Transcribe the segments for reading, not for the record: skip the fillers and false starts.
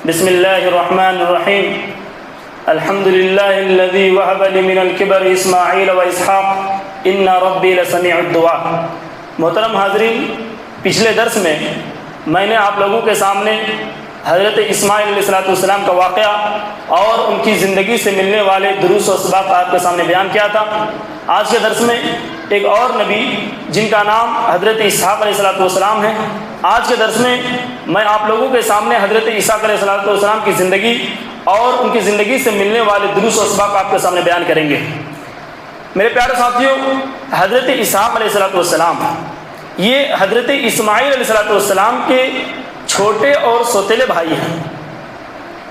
بسم اللہ الرحمن الرحیم الحمد للہ الذی وہب لی من الکبر اسماعیل و اسحاق ان ربی لسمیع الدعاء۔ محترم حاضرین، پچھلے درس میں نے آپ لوگوں کے سامنے حضرت اسماعیل علیہ السلام کا واقعہ اور ان کی زندگی سے ملنے والے دروس و اسباق آپ کے سامنے بیان کیا تھا۔ آج کے درس میں ایک اور نبی جن کا نام حضرت اسحاق علیہ السلام ہے، آج کے درس میں آپ لوگوں کے سامنے حضرت اسحاق علیہ السلام کی زندگی اور ان کی زندگی سے ملنے والے دروس و اسباق آپ کے سامنے بیان کریں گے۔ میرے پیارے ساتھیوں، حضرت اسحاق علیہ السلام یہ حضرت اسماعیل علیہ السلام کے چھوٹے اور سوتیلے بھائی ہیں،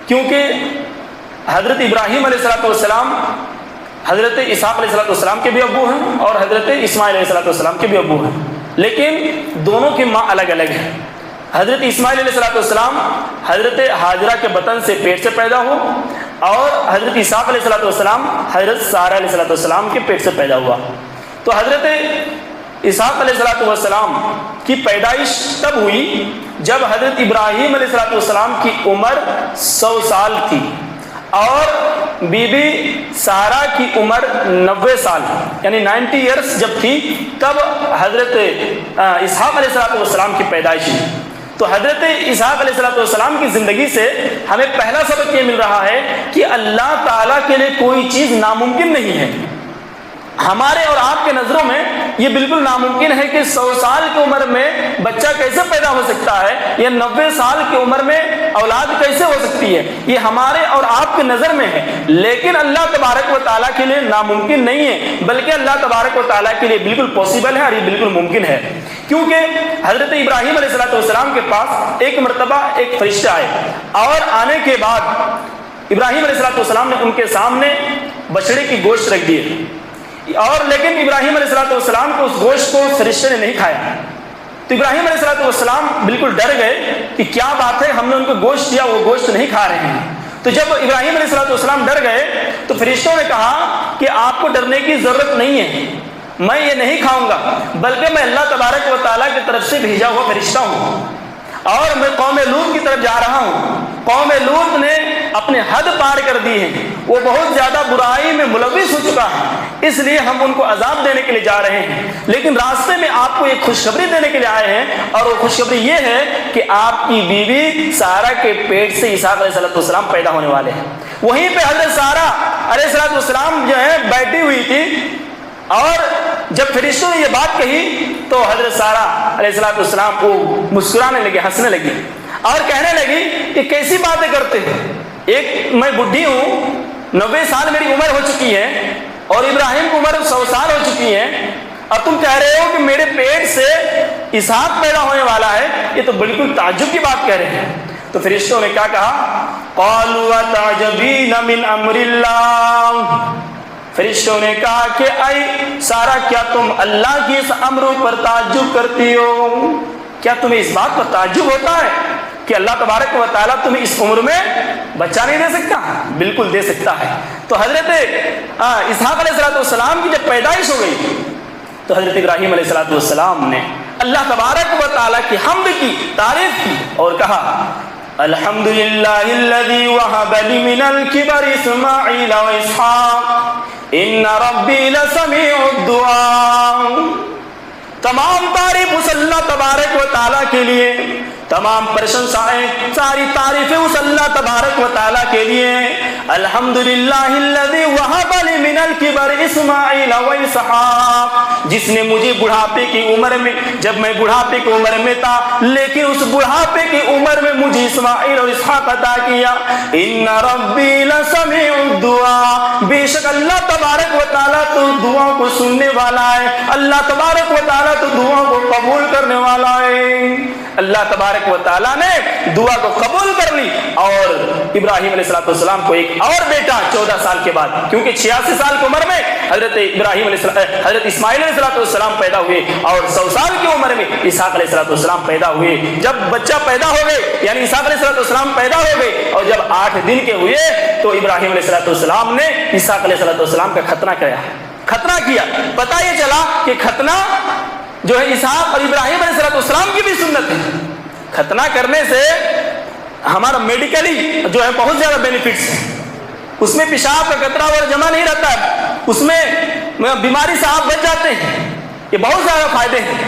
کیونکہ حضرت ابراہیم علیہ السلام حضرت اسحاق علیہ السلام کے بھی ابو ہیں اور حضرت اسماعیل علیہ السلام کے بھی ابو ہیں، لیکن دونوں کی ماں الگ الگ ہے۔ حضرت اسماعیل علیہ السلام حضرت حاجرہ کے بطن سے پیٹ سے پیدا ہو اور حضرت اسحاق علیہ السلام حضرت سارہ علیہ السلام کے پیٹ سے پیدا ہوا۔ تو حضرت اسحاق علیہ السلام کی پیدائش تب ہوئی جب حضرت ابراہیم علیہ السلام کی عمر 100 سال تھی اور بی بی سارہ کی عمر 90 سال یعنی 90 ایئرس جب تھی، تب حضرت اسحاق علیہ السلام کی پیدائش ہوئی۔ تو حضرت اسحاق علیہ السلام کی زندگی سے ہمیں پہلا سبق یہ مل رہا ہے کہ اللہ تعالیٰ کے لیے کوئی چیز ناممکن نہیں ہے۔ ہمارے اور آپ کے نظروں میں یہ بالکل ناممکن ہے کہ 100 سال کی عمر میں بچہ کیسے پیدا ہو سکتا ہے یا 90 سال کی عمر میں اولاد کیسے ہو سکتی ہے، یہ ہمارے اور آپ کے نظر میں ہے، لیکن اللہ تبارک و تعالیٰ کے لیے ناممکن نہیں ہے، بلکہ اللہ تبارک و تعالیٰ کے لیے بالکل پاسبل ہے اور یہ بالکل ممکن ہے۔ کیونکہ حضرت ابراہیم علیہ السلام کے پاس ایک مرتبہ ایک فرشتہ آئے اور آنے کے بعد ابراہیم علیہ السلام نے ان کے سامنے بچڑے کی گوشت رکھ دیے، اور لیکن ابراہیم علیہ السلام کو اس گوشت کو فرشتے نے نہیں کھایا۔ تو ابراہیم علیہ السلام بالکل ڈر گئے کہ کیا بات ہے، ہم نے ان کو گوشت دیا، وہ گوشت نہیں کھا رہے ہیں۔ تو جب ابراہیم علیہ السلام ڈر گئے تو فرشتوں نے کہا کہ آپ کو ڈرنے کی ضرورت نہیں ہے، میں یہ نہیں کھاؤں گا، بلکہ میں اللہ تبارک و تعالیٰ کی طرف سے بھیجا ہوا فرشتہ ہوں اور میں قوم لوط کی طرف جا رہا ہوں۔ قوم لوط نے اپنے حد پار کر دی ہے، وہ بہت زیادہ برائی میں ملوث ہو چکا ہے، اس لیے ہم ان کو عذاب دینے کے لیے جا رہے ہیں، لیکن راستے میں آپ کو ایک خوشخبری دینے کے لیے آئے ہیں، اور وہ خوشخبری یہ ہے کہ آپ کی بیوی سارہ کے پیٹ سے اسحاق علیہ السلام پیدا ہونے والے ہیں۔ وہیں پہ حضرت سارہ علیہ السلام جو ہے بیٹھی ہوئی تھی، اور جب فرشتوں نے یہ بات کہی تو حضرت سارہ علیہ السلام کو مسکرانے لگی، ہنسنے لگی اور کہنے لگی کہ کیسی باتیں کرتے ہیں، ایک میں بڈھی ہوں، 90 سال میری عمر ہو چکی ہے اور ابراہیم کی عمر 100 سال ہو چکی ہے، اور تم کہہ رہے ہو کہ میرے پیٹ سے اسحاق پیدا ہونے والا ہے، یہ تو بالکل تعجب کی بات کہہ رہے ہیں۔ تو فرشتوں نے کیا کہا؟ قالوا اتعجبین من امر اللہ، فرشتوں نے کہا کہ اے سارہ، کیا تم اللہ کی اس امر پر تعجب کرتی ہو؟ کیا تمہیں اس بات پر تعجب ہوتا ہے کہ اللہ تبارک و تعالیٰ تمہیں اس عمر میں بچہ نہیں دے سکتا؟ بالکل دے سکتا ہے۔ تو حضرت اسحاق علیہ السلام کی جب پیدائش ہو گئی تو حضرت ابراہیم علیہ السلام نے اللہ تبارک و تعالیٰ کی حمد کی، تعریف کی اور کہا الحمدللہ الذی وہب لی من الکبر اسماعیل و اسحاق ان ربی لسمیع الدعاء۔ تمام تعریف اس اللہ تبارک و تعالیٰ کے لیے، تمام پرشنسائیں، ساری تعریفیں اس اللہ تبارک و تعالیٰ کے لیے۔ الحمدللہ الذی وہب لی من الکبر اسماعیل و اسحاق، جس نے مجھے بڑھاپے کی عمر میں، جب میں بڑھاپے کی عمر میں تھا لیکن اس بڑھاپے کی عمر میں مجھے اسماعیل اور اسحاق عطا کیا۔ ان ربی لسمیع الدعاء، بے شک اللہ تبارک و تعالیٰ تو دعاؤں کو سننے والا ہے، اللہ تبارک و تعالیٰ تو دعاؤں کو قبول کرنے والا ہے۔ اللہ تبارک و تعالیٰ نے دعا کو قبول کر لی اور ابراہیم علیہ السلام کو ایک اور بیٹا 14 سال کے بعد، کیونکہ 86 سال کی عمر میں حضرت اسماعیل علیہ السلام پیدا ہوئے اور 100 سال کی عمر میں اسحاق علیہ السلام پیدا ہوئے۔ جب بچہ پیدا ہو گئے یعنی اسحاق علیہ السلام پیدا ہو گئے اور جب 8 دن کے ہوئے تو ابراہیم علیہ السلام نے اسحاق علیہ السلام کا ختنہ کیا۔ پتہ یہ چلا کہ ختنہ جو ہے اسحاق اور ابراہیم علیہ السلام کی بھی سنت ہے۔ ختنہ کرنے سے ہمارا میڈیکلی جو ہے بہت زیادہ بینیفٹس ہیں. اس میں پیشاب کا قطرہ اور جمع نہیں رہتا ہے، اس میں بیماری سے آپ بچ جاتے ہیں. یہ بہت زیادہ فائدے ہیں.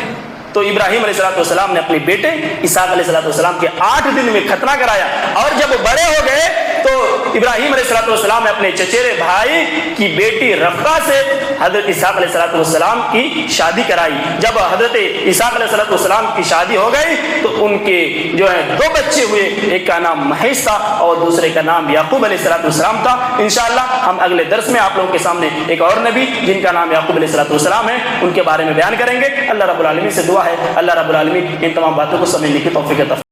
تو ابراہیم علیہ السلام نے اپنے بیٹے اسحاق علیہ السلام کے 8 دن میں ختنہ کرایا، اور جب وہ بڑے ہو گئے تو ابراہیم علیہ السلام نے اپنے چچیرے بھائی کی بیٹی رفقہ سے حضرت اسحاق علیہ السلام کی شادی کرائی. جب حضرت اسحاق علیہ السلام کی شادی ہو گئی تو ان کے جو ہے 2 بچے ہوئے، ایک کا نام محیص تھا اور دوسرے کا نام یعقوب علیہ السلام تھا. انشاءاللہ ہم اگلے درس میں آپ لوگوں کے سامنے ایک اور نبی جن کا نام یعقوب علیہ السلام ہے ان کے بارے میں بیان کریں گے. اللہ رب العالمین سے دعا ہے اللہ رب العالمین ان تمام باتوں کو سمجھنے کی توفیق عطا